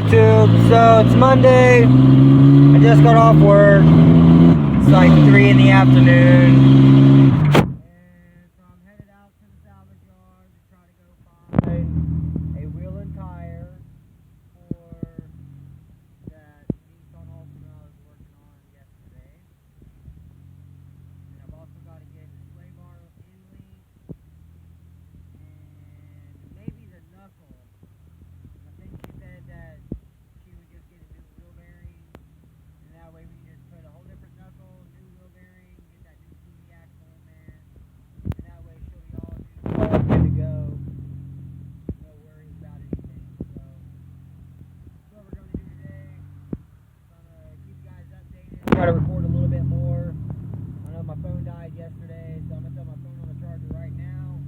YouTube. So it's Monday. I just got off work. It's like 3 in the afternoon. And so I'm headed out to the salvage yard to try to go find a wheel and tire for that Altima I was working on yesterday. And I've also got to get the sway bar in link and maybe the knuckle. I think she said that she would just get a new wheel bearing, and that way we can just put a whole different knuckle, new wheel bearing, get that new TV axle in there, and that way she'll be all good to go. No worries about anything. So that's what we're going to do today. I'm going to keep you guys updated, try to record a little bit more. I know my phone died yesterday, so I'm going to throw my phone on the charger right now,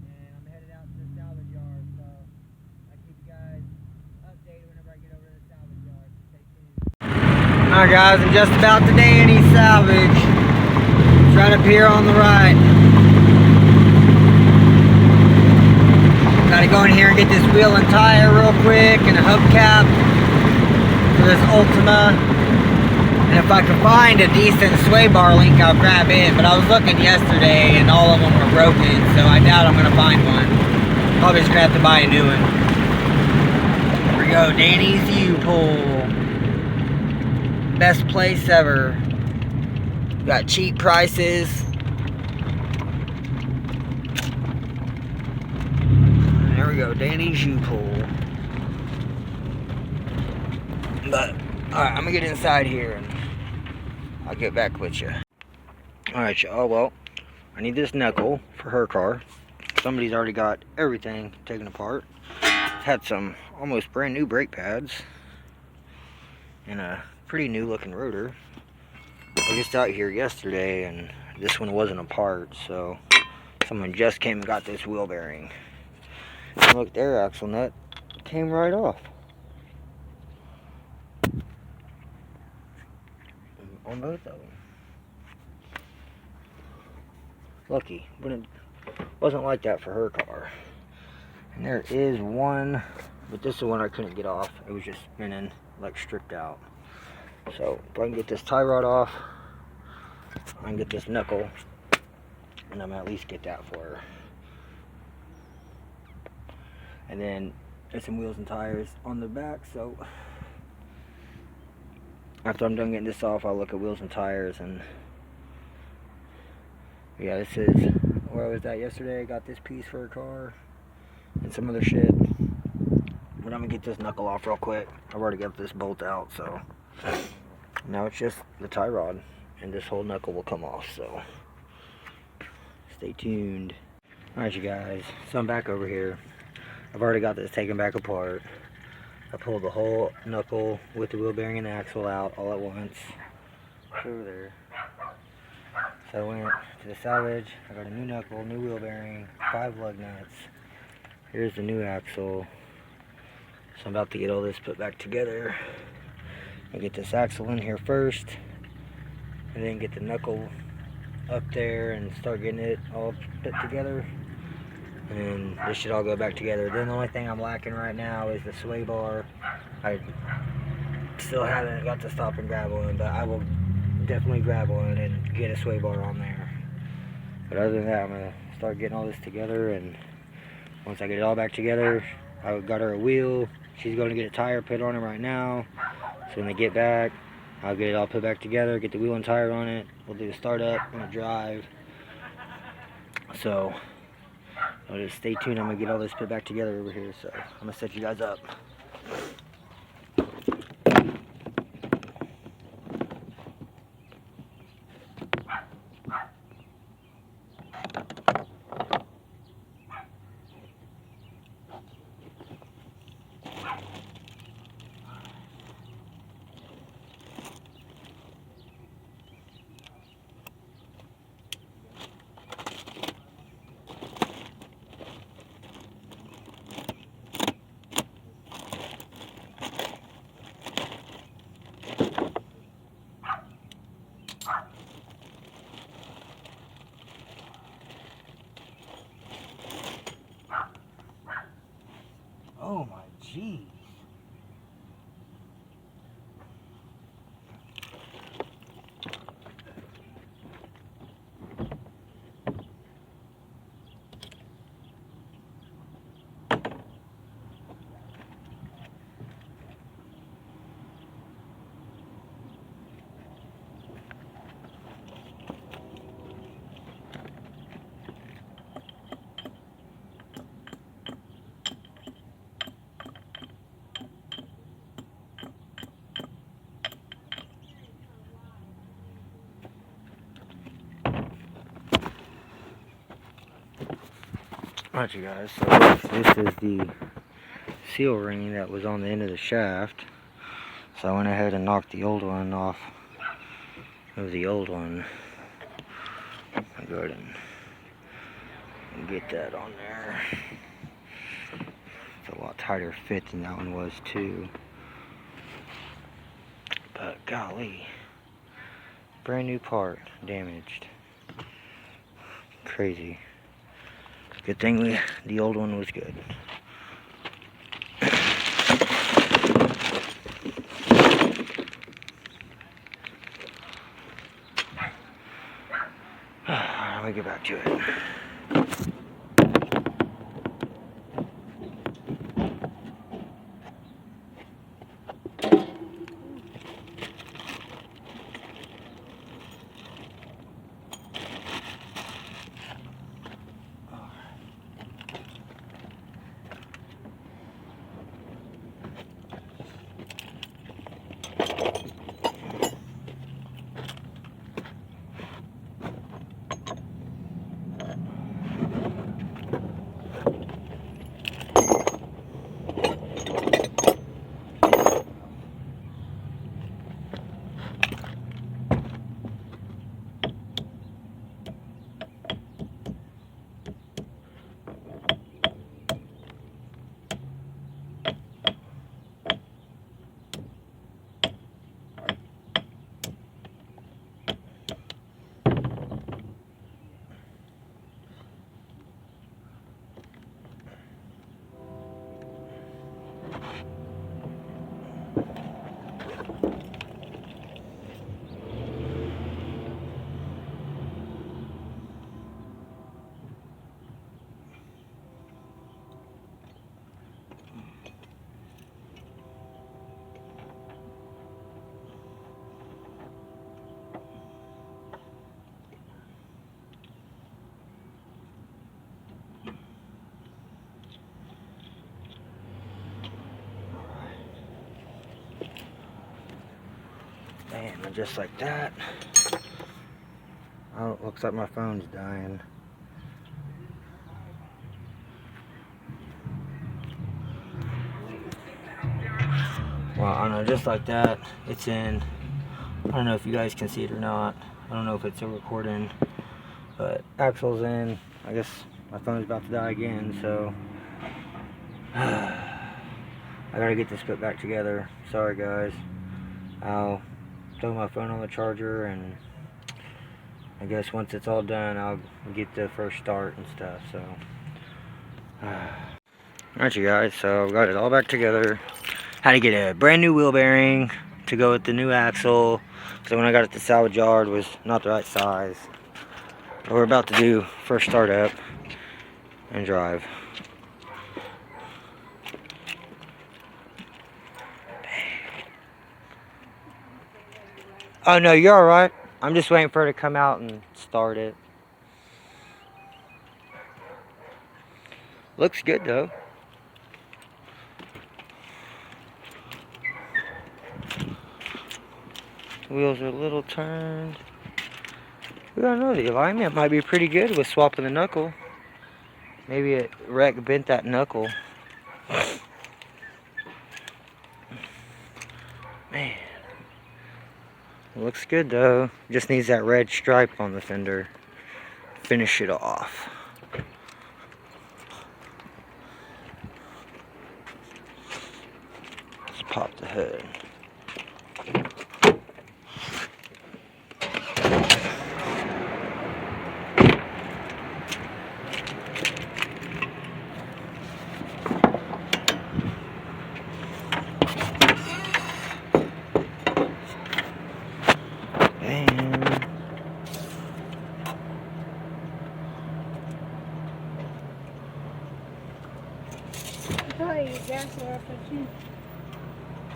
and I'm headed out to the salvage yard. So I'll keep you guys updated whenever I get over to the salvage yard. So stay tuned. Alright guys, I'm just about to Danny's Salvage. It's right up here on the right. Gotta go in here and get this wheel and tire real quick and a hubcap for this Altima. And if I can find a decent sway bar link, I'll grab it. But I was looking yesterday and all of them were broken, so I doubt I'm gonna find one. Probably just gonna have to buy a new one. Here we go, Danny's U-Pull. Best place ever. Got cheap prices. There we go, Danny's U-Pull. But, alright, I'm gonna get inside here and I'll get back with you. Alright, y'all, well, I need this knuckle for her car. Somebody's already got everything taken apart. Had some almost brand new brake pads and a pretty new looking rotor. I was just out here yesterday and this one wasn't apart, so someone just came and got this wheel bearing. And look, their axle nut came right off. On both of them. Lucky, but it wasn't like that for her car. And there is one, but this is the one I couldn't get off. It was just spinning, like stripped out. So if I can get this tie rod off, I can get this knuckle, and I'm gonna at least get that for her. And then there's some wheels and tires on the back, so after I'm done getting this off, I'll look at wheels and tires. And yeah, this is where I was at yesterday. I got this piece for her car and some other shit. But I'm gonna get this knuckle off real quick. I've already got this bolt out, so now it's just the tie rod and this whole knuckle will come off, so stay tuned. Alright you guys, so I'm back over here. I've already got this taken back apart. I pulled the whole knuckle with the wheel bearing and axle out all at once. Over there. So I went to the salvage. I got a new knuckle, new wheel bearing, 5 lug nuts. Here's the new axle. So I'm about to get all this put back together. I'll get this axle in here first, and then get the knuckle up there and start getting it all put together. And this should all go back together. Then the only thing I'm lacking right now is the sway bar. I still haven't got to stop and grab one, but I will definitely grab one and get a sway bar on there. But other than that, I'm going to start getting all this together, and once I get it all back together, I got her a wheel. She's going to get a tire put on it right now. So when I get back, I'll get it all put back together, get the wheel and tire on it. We'll do the startup and a drive. So I'll just stay tuned. I'm going to get all this put back together over here. So I'm going to set you guys up. Alright you guys, so this is the seal ring that was on the end of the shaft. So I went ahead and knocked the old one off of the old one. I'll go ahead and get that on there. It's a lot tighter fit than that one was too. But golly, brand new part, damaged. Crazy. Good thing the old one was good. Let me get back to it. And just like that. Oh, it looks like my phone's dying. Well, I don't know, just like that, it's in. I don't know if you guys can see it or not. I don't know if it's a recording, but axle's in. I guess my phone's about to die again, so I gotta get this put back together. Sorry guys. I'll throw my phone on the charger, and I guess once it's all done, I'll get the first start and stuff. So alright you guys, so I've got it all back together. Had to get a brand new wheel bearing to go with the new axle, so when I got it to salvage yard was not the right size. But we're about to do first start up and drive. Oh no, you're alright. I'm just waiting for her to come out and start it. Looks good though. Wheels are a little turned. We don't know, the alignment might be pretty good with swapping the knuckle. Maybe a wreck bent that knuckle. Man. It looks good though. Just needs that red stripe on the fender. Finish it off. Let's pop the hood.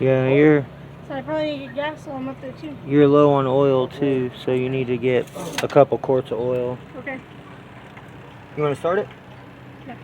Yeah, you're. So I probably need gas while I'm up there too. You're low on oil too, so you need to get a couple quarts of oil. Okay. You want to start it? Yeah.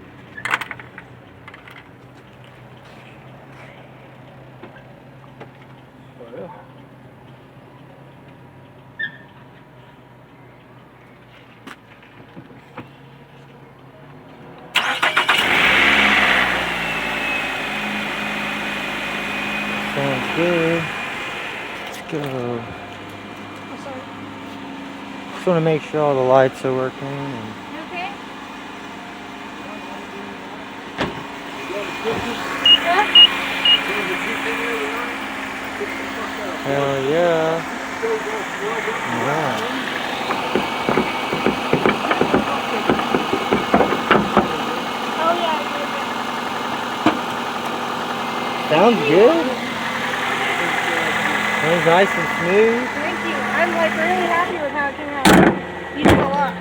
good. Let's go. I'm sorry. Just want to make sure all the lights are working. And... You okay? Hell yeah. Alright. Oh yeah. Sounds good. That was nice and smooth. Thank you. I'm like really happy with how it came out. You did a lot.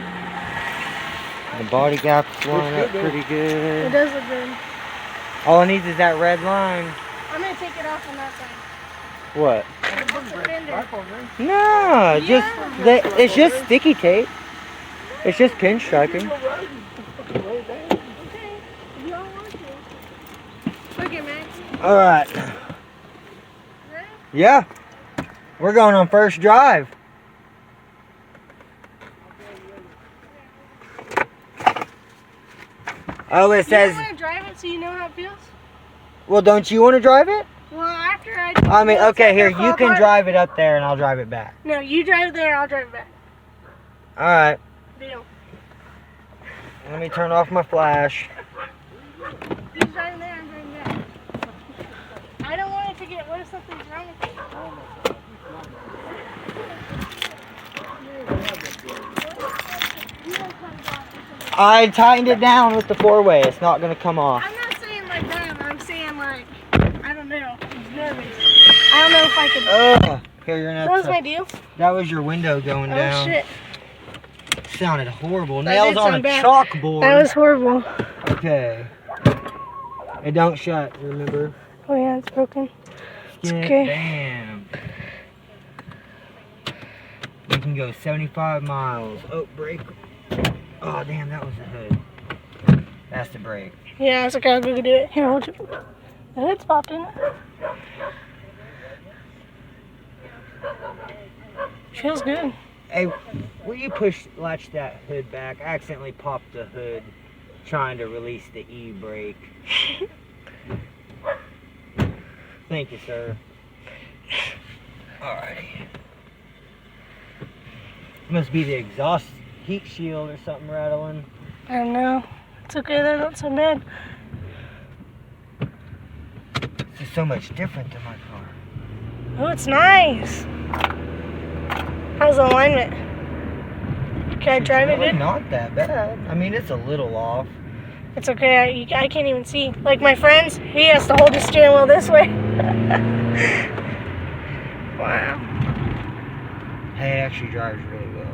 The body gaps line up pretty It good. does look good. All it needs is that red line. I'm gonna take it off on that side. What? That's the fender. No, it's just sticky tape. It's just pinstriping. Okay. You all want to. Okay, Max. Alright. Ready? Yeah. We're going on first drive. Oh, it says... You don't want to drive it so you know how it feels? Well, don't you want to drive it? Well, after I mean, okay, here, fall you can apart. drive it up there and I'll drive it back. No, you drive there, I'll drive it back. Alright. Deal. Let me turn off my flash. You drive there, I'm driving back. I don't want it to get, what if something's wrong with it? I tightened it down with the four-way. It's not going to come off. I'm not saying like that, I'm saying like, I don't know. I'm nervous. I don't know if I could. Ugh. Here, you're That gonna was my deal? That was your window going down. Oh shit. Sounded horrible. That Nails did on a sound bad. chalkboard. That was horrible. Okay. It don't shut, remember? Oh yeah, it's broken. It's Get okay. Bam. You can go 75 miles. Oh, brake. Oh, damn, that was the hood. That's the brake. Yeah, it's okay, I'll go do it. Here, hold you. The hood's popped in it. Feels good. Hey, will you latch that hood back? I accidentally popped the hood trying to release the e-brake. Thank you, sir. Alrighty. Must be the exhaust heat shield or something rattling. I don't know. It's okay, they're not so bad. This is so much different than my car. Oh, it's nice. How's the alignment? Can I drive it Really good? not that bad. I mean, it's a little off. It's okay, I can't even see. Like my friends, he has to hold the steering wheel this way. Wow. Hey, it actually drives really well.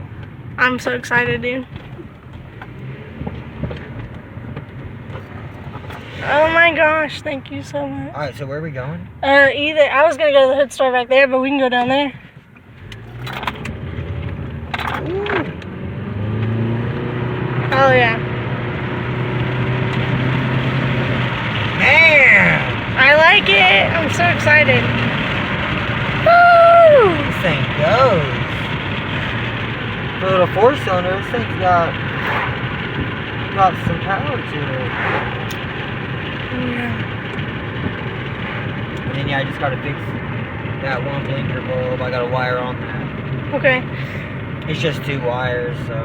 I'm so excited, dude. Oh my gosh, thank you so much. Alright, so where are we going? I was gonna go to the hood store back there, but we can go down there. Ooh. Oh yeah. Man! I like it. I'm so excited. Woo! This thing goes. For a little four-cylinder, this thing's got some power to it. Yeah. And then yeah, I just gotta fix that one blinker bulb. I gotta wire on that. Okay. It's just 2 wires, so.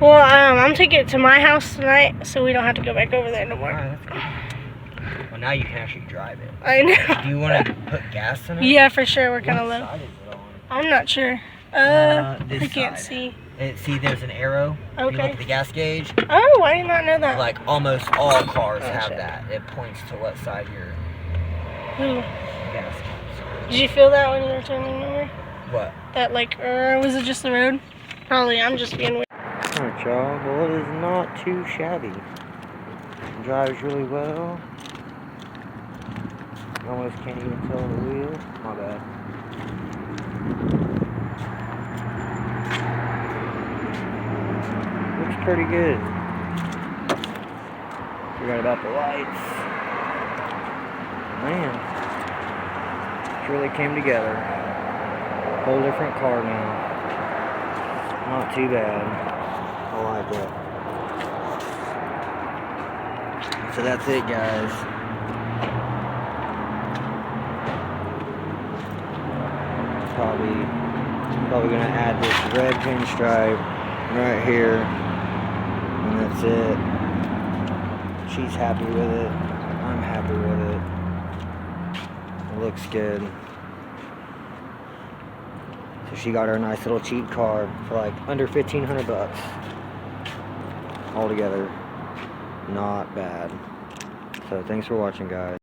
Well, I'm taking it to my house tonight, so we don't have to go back over there no more. Alright, that's good. Well, now you can actually drive it. I know. Do you want to put gas in it? Yeah, for sure. We're kind of What low. side is it on? I'm not sure. This I can't side. see. See, there's an arrow. If you look Okay. at the gas gauge, Oh, I did not know that. like almost all cars Oh, have shit. that. It points to what side your Ooh. gas is. Did you feel that when you were turning over? What? That like, was it just the road? Probably. I'm just being weird. Alright, y'all. Well, it is not too shabby. It drives really well. Almost can't even tell the wheel. My bad. Looks pretty good. Forgot about the lights. Man, it really came together. Whole different car now. Not too bad. I like it. So that's it, guys. Probably gonna add this red pinstripe right here, and that's it. She's happy with it. I'm happy with it. It looks good. So she got her a nice little cheap car for like under 1,500 bucks. Altogether, not bad. So thanks for watching, guys.